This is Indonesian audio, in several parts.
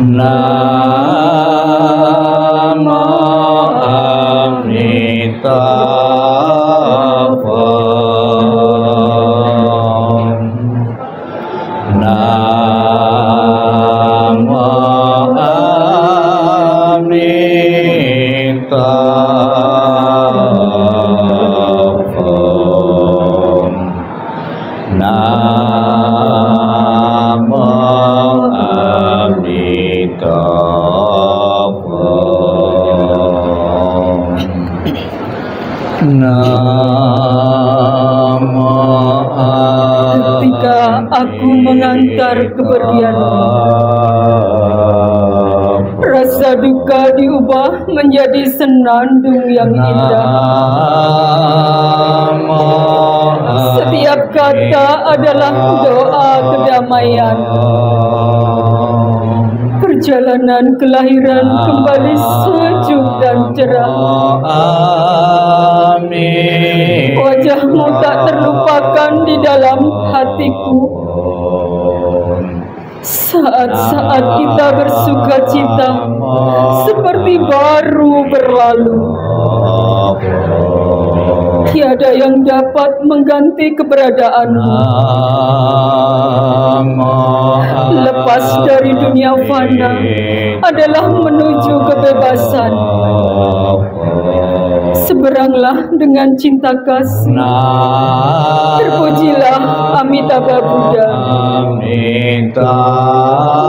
Namo Amitabha. Namo Amitabha. Namo Amitabha. Namo Ketika aku mengantar kepergianmu, rasa duka diubah menjadi senandung yang indah. Setiap kata adalah doa kedamaian. Perjalanan kelahiran kembali sejuk dan cerah. Wajahmu tak terlupakan di dalam hatiku. Saat-saat kita bersuka cita seperti baru berlalu. Tiada yang dapat mengganti keberadaanmu. Lepas dari dunia fana adalah menuju kebebasan. Seberanglah dengan cinta kasih. Terpujilah Amitabha Buddha.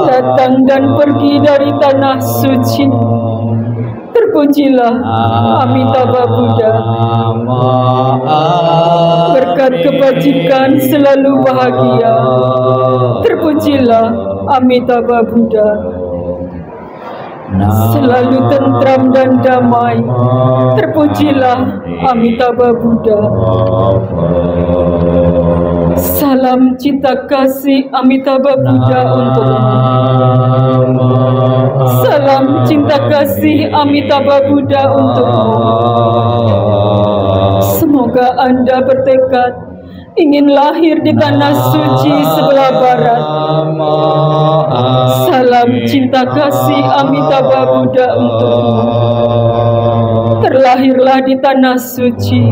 Datang dan pergi dari tanah suci. Terpujilah Amitabha Buddha. Berkat kebajikan selalu bahagia. Terpujilah Amitabha Buddha. Selalu tentram dan damai. Terpujilah Amitabha Buddha. Salam cinta kasih Amitabha Buddha untukmu. Salam cinta kasih Amitabha Buddha untukmu. Semoga Anda bertekad ingin lahir di tanah suci sebelah barat. Salam cinta kasih Amitabha Buddha untukmu. Terlahirlah di tanah suci,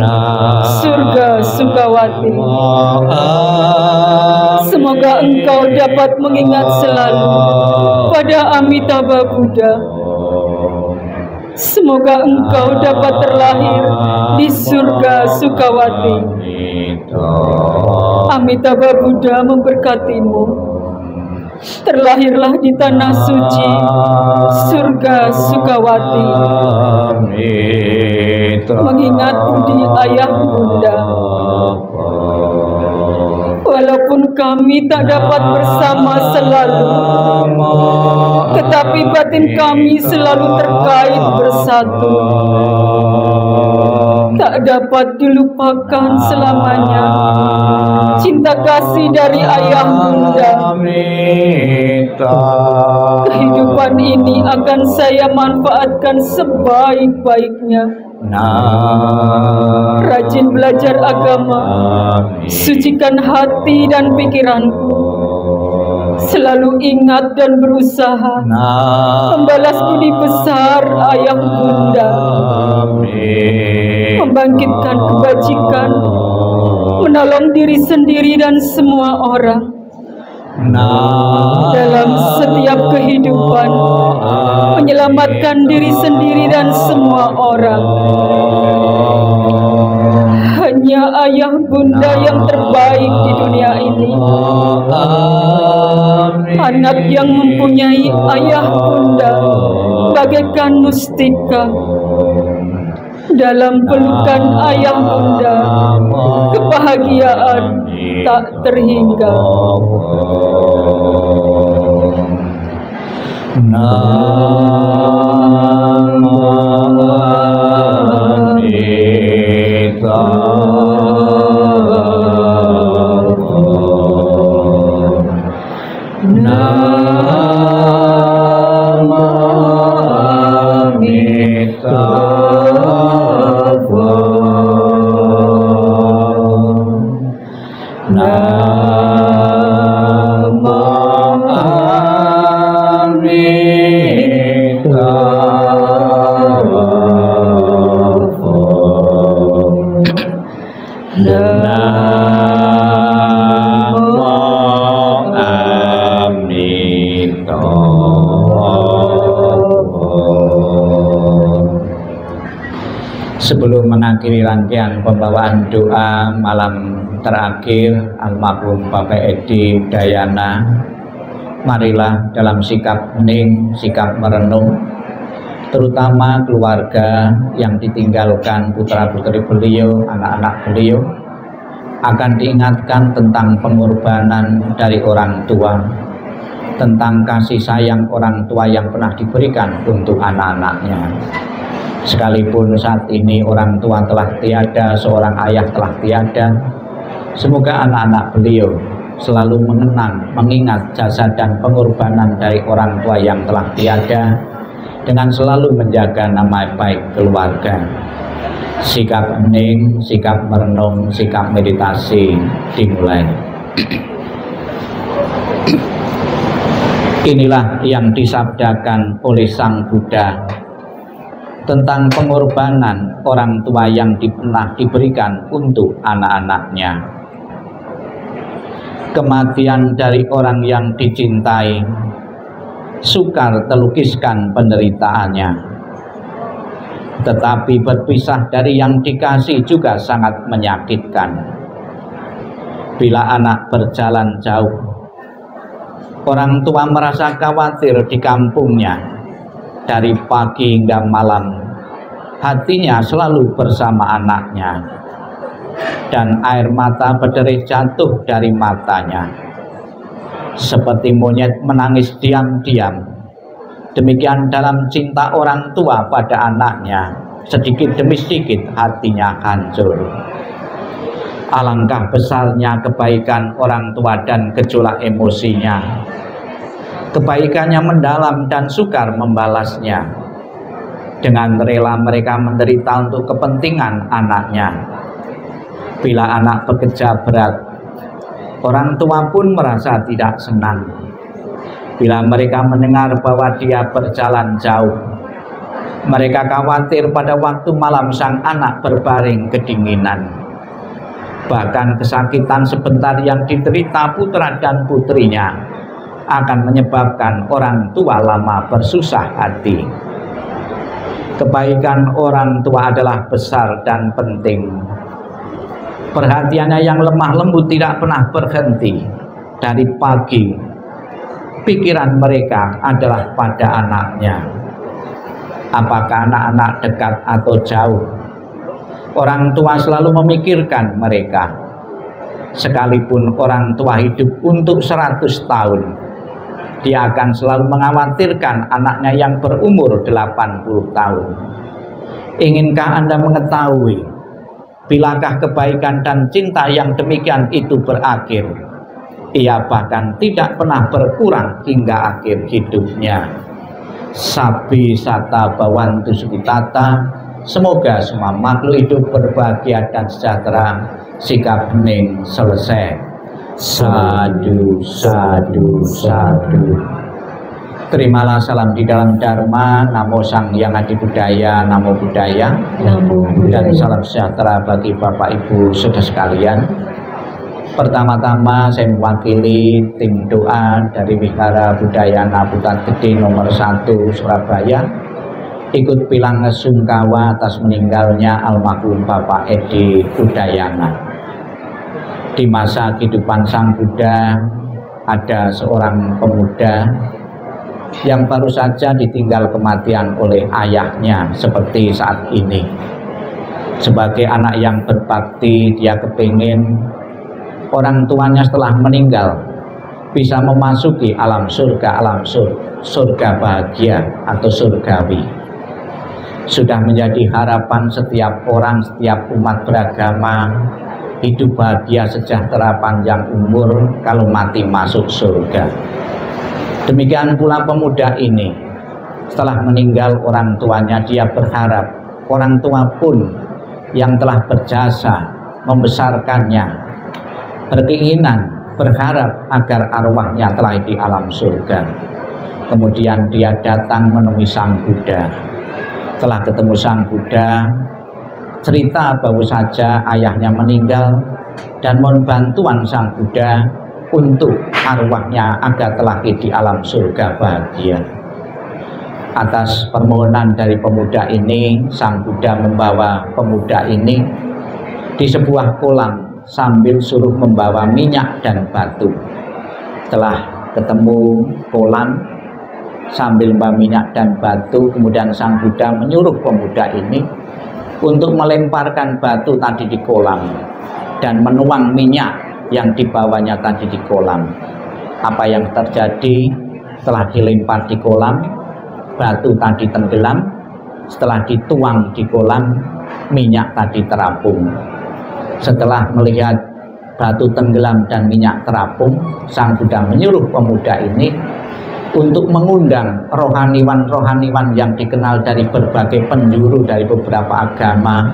surga Sukawati. Semoga engkau dapat mengingat selalu pada Amitabha Buddha. Semoga engkau dapat terlahir di surga Sukawati. Amitabha Buddha memberkatimu. Terlahirlah di tanah suci, surga Sukawati. Mengingat budi ayah bunda. Walaupun kami tak dapat bersama selalu, tetapi batin kami selalu terkait bersatu. Tak dapat dilupakan selamanya cinta kasih dari ayah bunda. Kehidupan ini akan saya manfaatkan sebaik-baiknya. Rajin belajar agama, sucikan hati dan pikiranku. Selalu ingat dan berusaha membalas budi besar ayah bunda. Membangkitkan kebajikan, menolong diri sendiri dan semua orang. Dalam setiap kehidupan, menyelamatkan diri sendiri dan semua orang. Hanya ayah bunda yang terbaik di dunia ini. Anak yang mempunyai ayah bunda bagaikan mustika. Dalam pelukan ayah bunda, kebahagiaan tak terhingga. Namo Amitabha. Mito. Sebelum mengakhiri rangkaian pembawaan doa malam terakhir almarhum Bapak Edi Dayana, marilah dalam sikap hening, sikap merenung, terutama keluarga yang ditinggalkan putra-putri beliau, anak-anak beliau, akan diingatkan tentang pengorbanan dari orang tua, tentang kasih sayang orang tua yang pernah diberikan untuk anak-anaknya. Sekalipun saat ini orang tua telah tiada, seorang ayah telah tiada, semoga anak-anak beliau selalu mengenang, mengingat jasa dan pengorbanan dari orang tua yang telah tiada, dengan selalu menjaga nama baik keluarga. Sikap hening, sikap merenung, sikap meditasi dimulai. Inilah yang disabdakan oleh Sang Buddha tentang pengorbanan orang tua yang pernah diberikan untuk anak-anaknya. Kematian dari orang yang dicintai sukar terlukiskan penderitaannya, tetapi berpisah dari yang dikasih juga sangat menyakitkan. Bila anak berjalan jauh, orang tua merasa khawatir di kampungnya. Dari pagi hingga malam, hatinya selalu bersama anaknya, dan air mata berderai jatuh dari matanya. Seperti monyet menangis diam-diam, demikian dalam cinta orang tua pada anaknya, sedikit demi sedikit hatinya hancur. Alangkah besarnya kebaikan orang tua dan gejolak emosinya. Kebaikannya mendalam dan sukar membalasnya. Dengan rela mereka menderita untuk kepentingan anaknya. Bila anak bekerja berat, orang tua pun merasa tidak senang. Bila mereka mendengar bahwa dia berjalan jauh, mereka khawatir pada waktu malam sang anak berbaring kedinginan. Bahkan kesakitan sebentar yang diderita putra dan putrinya akan menyebabkan orang tua lama bersusah hati. Kebaikan orang tua adalah besar dan penting. Perhatiannya yang lemah lembut tidak pernah berhenti. Dari pagi, pikiran mereka adalah pada anaknya. Apakah anak-anak dekat atau jauh, orang tua selalu memikirkan mereka. Sekalipun orang tua hidup untuk 100 tahun, dia akan selalu mengkhawatirkan anaknya yang berumur 80 tahun. Inginkah Anda mengetahui, bilakah kebaikan dan cinta yang demikian itu berakhir? Ia bahkan tidak pernah berkurang hingga akhir hidupnya. Sabi sata bawantu sukitata, semoga semua makhluk hidup berbahagia dan sejahtera. Sikap hening selesai. Sadu, sadu, sadu. Terimalah salam di dalam Dharma. Namo Sang Hyang Adi Budaya, Namo Buddhaya, dan salam sejahtera bagi Bapak Ibu saudara sekalian. Pertama-tama saya mewakili tim doa dari Wihara Budayana Putat Gede nomor 1 Surabaya, ikut bilang sungkawa atas meninggalnya almarhum Bapak Edi Udayana. Di masa kehidupan Sang Buddha, ada seorang pemuda yang baru saja ditinggal kematian oleh ayahnya seperti saat ini. Sebagai anak yang berbakti, dia kepingin orang tuanya setelah meninggal bisa memasuki alam surga, surga bahagia atau surgawi. Sudah menjadi harapan setiap orang, setiap umat beragama, hidup bahagia, sejahtera, panjang umur kalau mati masuk surga. Demikian pula pemuda ini, setelah meninggal orang tuanya, dia berharap orang tua pun yang telah berjasa membesarkannya berkeinginan, berharap agar arwahnya telah di alam surga. Kemudian dia datang menemui Sang Buddha. Setelah ketemu Sang Buddha, cerita baru saja ayahnya meninggal dan mohon bantuan Sang Buddha untuk arwahnya agar telahir di alam surga bahagia. Atas permohonan dari pemuda ini, Sang Buddha membawa pemuda ini di sebuah kolam sambil suruh membawa minyak dan batu. Setelah ketemu kolam sambil membawa minyak dan batu, kemudian Sang Buddha menyuruh pemuda ini untuk melemparkan batu tadi di kolam dan menuang minyak yang dibawanya tadi di kolam. Apa yang terjadi setelah dilempar di kolam, batu tadi tenggelam. Setelah dituang di kolam, minyak tadi terapung. Setelah melihat batu tenggelam dan minyak terapung, Sang Buddha menyuruh pemuda ini untuk mengundang rohaniwan-rohaniwan yang dikenal dari berbagai penjuru dari beberapa agama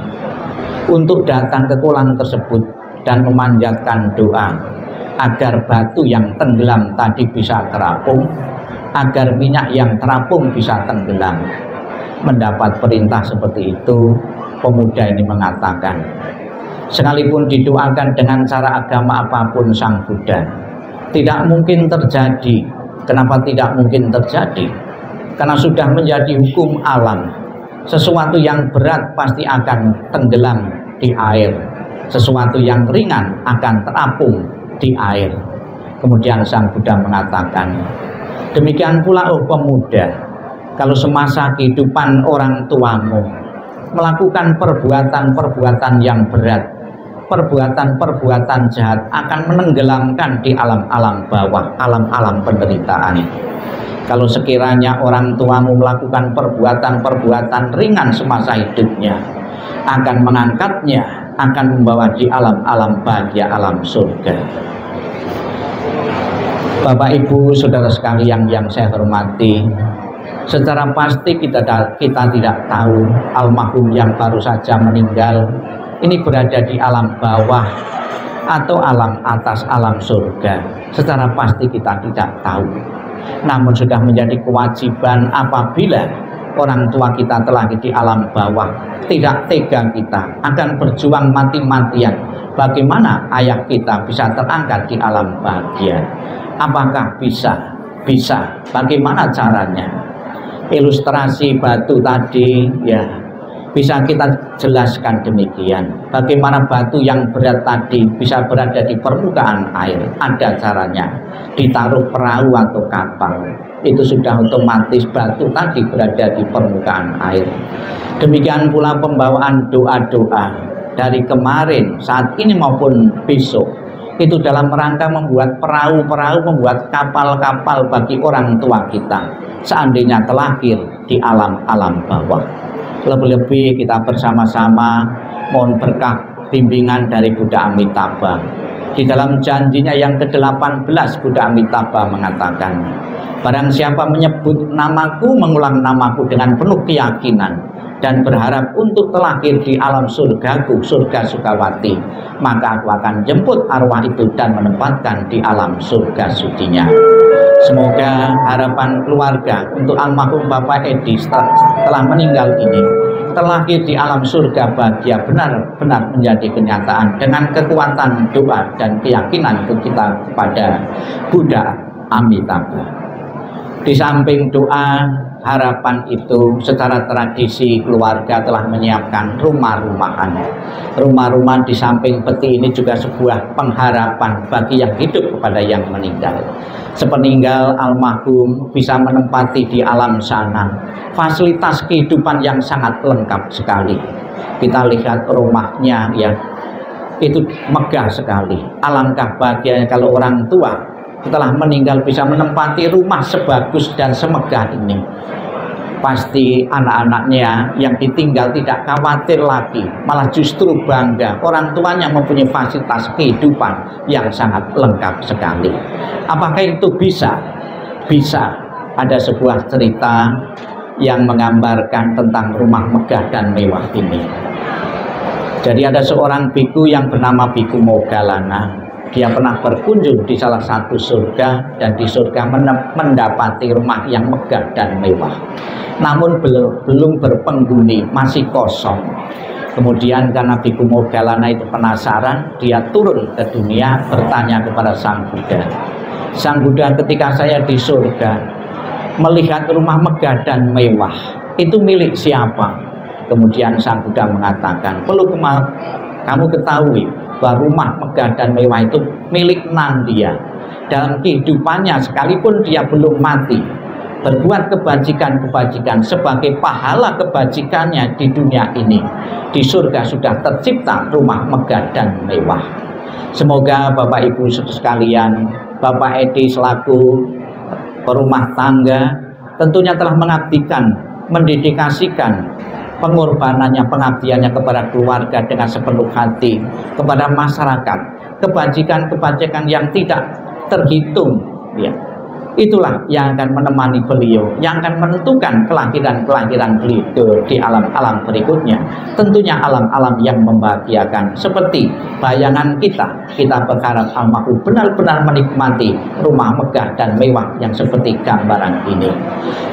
untuk datang ke kolam tersebut dan memanjatkan doa agar batu yang tenggelam tadi bisa terapung, agar minyak yang terapung bisa tenggelam. Mendapat perintah seperti itu, pemuda ini mengatakan, sekalipun didoakan dengan cara agama apapun Sang Buddha, tidak mungkin terjadi. Kenapa tidak mungkin terjadi? Karena sudah menjadi hukum alam. Sesuatu yang berat pasti akan tenggelam di air. Sesuatu yang ringan akan terapung di air. Kemudian Sang Buddha mengatakan, demikian pula oh pemuda, kalau semasa kehidupan orang tuamu melakukan perbuatan-perbuatan yang berat, perbuatan-perbuatan jahat akan menenggelamkan di alam-alam bawah, alam-alam penderitaan. Kalau sekiranya orang tuamu melakukan perbuatan-perbuatan ringan semasa hidupnya, akan mengangkatnya, akan membawa di alam-alam bahagia, alam surga. Bapak Ibu saudara sekalian yang saya hormati, secara pasti kita tidak tahu almarhum yang baru saja meninggal ini berada di alam bawah atau alam atas, alam surga. Secara pasti kita tidak tahu. Namun sudah menjadi kewajiban apabila orang tua kita telah di alam bawah, tidak tega kita akan berjuang mati-matian bagaimana ayah kita bisa terangkat di alam bahagia. Apakah bisa? Bisa. Bagaimana caranya? Ilustrasi batu tadi ya bisa kita jelaskan demikian. Bagaimana batu yang berat tadi bisa berada di permukaan air? Ada caranya. Ditaruh perahu atau kapal, itu sudah otomatis batu tadi berada di permukaan air. Demikian pula pembawaan doa-doa dari kemarin, saat ini maupun besok, itu dalam rangka membuat perahu-perahu, membuat kapal-kapal bagi orang tua kita seandainya terlahir di alam-alam bawah. Lebih-lebih kita bersama-sama mohon berkah bimbingan dari Buddha Amitabha. Di dalam janjinya yang ke-18, Buddha Amitabha mengatakan, barang siapa menyebut namaku, mengulang namaku dengan penuh keyakinan dan berharap untuk terlahir di alam surgaku, surga Sukawati, maka aku akan jemput arwah itu dan menempatkan di alam surga sucinya. Semoga harapan keluarga untuk almarhum Bapak Edi setelah meninggal ini terlahir di alam surga bahagia benar-benar menjadi kenyataan dengan kekuatan doa dan keyakinan kita kepada Buddha Amitabha. Di samping doa, harapan itu secara tradisi keluarga telah menyiapkan rumah-rumahan. Rumah-rumah di samping peti ini juga sebuah pengharapan bagi yang hidup kepada yang meninggal. Sepeninggal almarhum bisa menempati di alam sana fasilitas kehidupan yang sangat lengkap sekali. Kita lihat rumahnya ya, itu megah sekali. Alangkah bahagianya kalau orang tua setelah meninggal bisa menempati rumah sebagus dan semegah ini. Pasti anak-anaknya yang ditinggal tidak khawatir lagi, malah justru bangga orang tuanya mempunyai fasilitas kehidupan yang sangat lengkap sekali. Apakah itu bisa? Bisa. Ada sebuah cerita yang menggambarkan tentang rumah megah dan mewah ini. Jadi ada seorang biku yang bernama Biku Moggallana. Dia pernah berkunjung di salah satu surga dan di surga mendapati rumah yang megah dan mewah. Namun belum berpenghuni, masih kosong. Kemudian karena Biku Moggallana itu penasaran, dia turun ke dunia bertanya kepada Sang Buddha. Sang Buddha, ketika saya di surga melihat rumah megah dan mewah, itu milik siapa? Kemudian Sang Buddha mengatakan, perlu kamu ketahui bahwa rumah megah dan mewah itu milik Nandia. Dalam kehidupannya sekalipun dia belum mati, berbuat kebajikan-kebajikan sebagai pahala kebajikannya di dunia ini, di surga sudah tercipta rumah megah dan mewah. Semoga Bapak Ibu sekalian, Bapak Edi selaku perumah tangga tentunya telah mengabdikan, mendedikasikan pengorbanannya, pengabdiannya kepada keluarga dengan sepenuh hati, kepada masyarakat, kebajikan-kebajikan yang tidak terhitung, ya. Itulah yang akan menemani beliau, yang akan menentukan kelahiran-kelahiran beliau di alam-alam berikutnya. Tentunya alam-alam yang membahagiakan. Seperti bayangan kita berharap almarhum benar-benar menikmati rumah megah dan mewah yang seperti gambaran ini.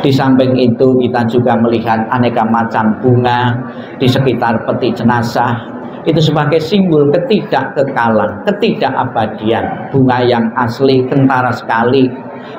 Di samping itu kita juga melihat aneka macam bunga di sekitar peti jenazah. Itu sebagai simbol ketidakkekalan, ketidakabadian. Bunga yang asli, kentara sekali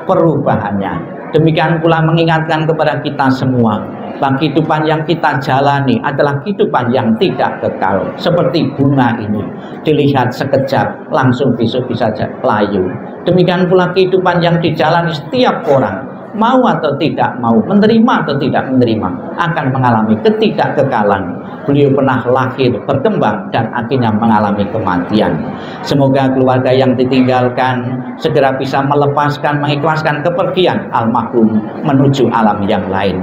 perubahannya. Demikian pula mengingatkan kepada kita semua bahwa kehidupan yang kita jalani adalah kehidupan yang tidak kekal. Seperti bunga ini, dilihat sekejap langsung besok bisa layu. Demikian pula kehidupan yang dijalani setiap orang, mau atau tidak mau, menerima atau tidak menerima, akan mengalami ketidakkekalan. Beliau pernah lahir, berkembang, dan akhirnya mengalami kematian. Semoga keluarga yang ditinggalkan segera bisa melepaskan, mengikhlaskan kepergian almarhum menuju alam yang lain.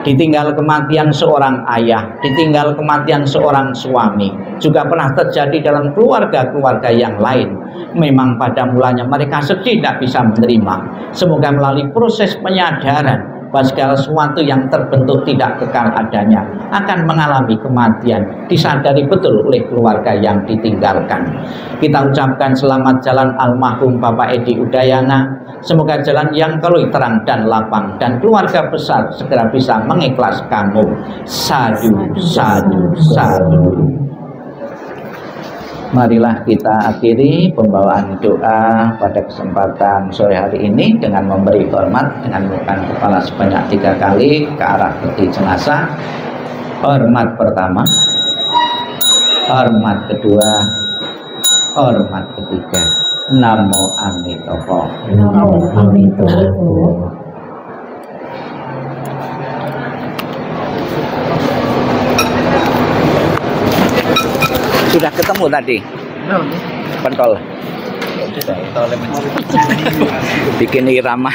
Ditinggal kematian seorang ayah, ditinggal kematian seorang suami, juga pernah terjadi dalam keluarga-keluarga yang lain. Memang pada mulanya mereka sedih, tidak bisa menerima. Semoga melalui proses penyadaran bahwa segala sesuatu yang terbentuk tidak kekal adanya akan mengalami kematian, disadari betul oleh keluarga yang ditinggalkan. Kita ucapkan selamat jalan almarhum Bapak Edi Udayana. Semoga jalan yang kelui terang dan lapang, dan keluarga besar segera bisa mengikhlaskanmu. Sadu, sadu, sadu. Marilah kita akhiri pembawaan doa pada kesempatan sore hari ini dengan memberi hormat dengan mengangkat kepala sebanyak 3 kali ke arah peti jenazah. Hormat pertama, hormat kedua, hormat ketiga. Namo Amitobo. Namo Amitobo. Sudah ketemu tadi? Pentol. Bikin irama.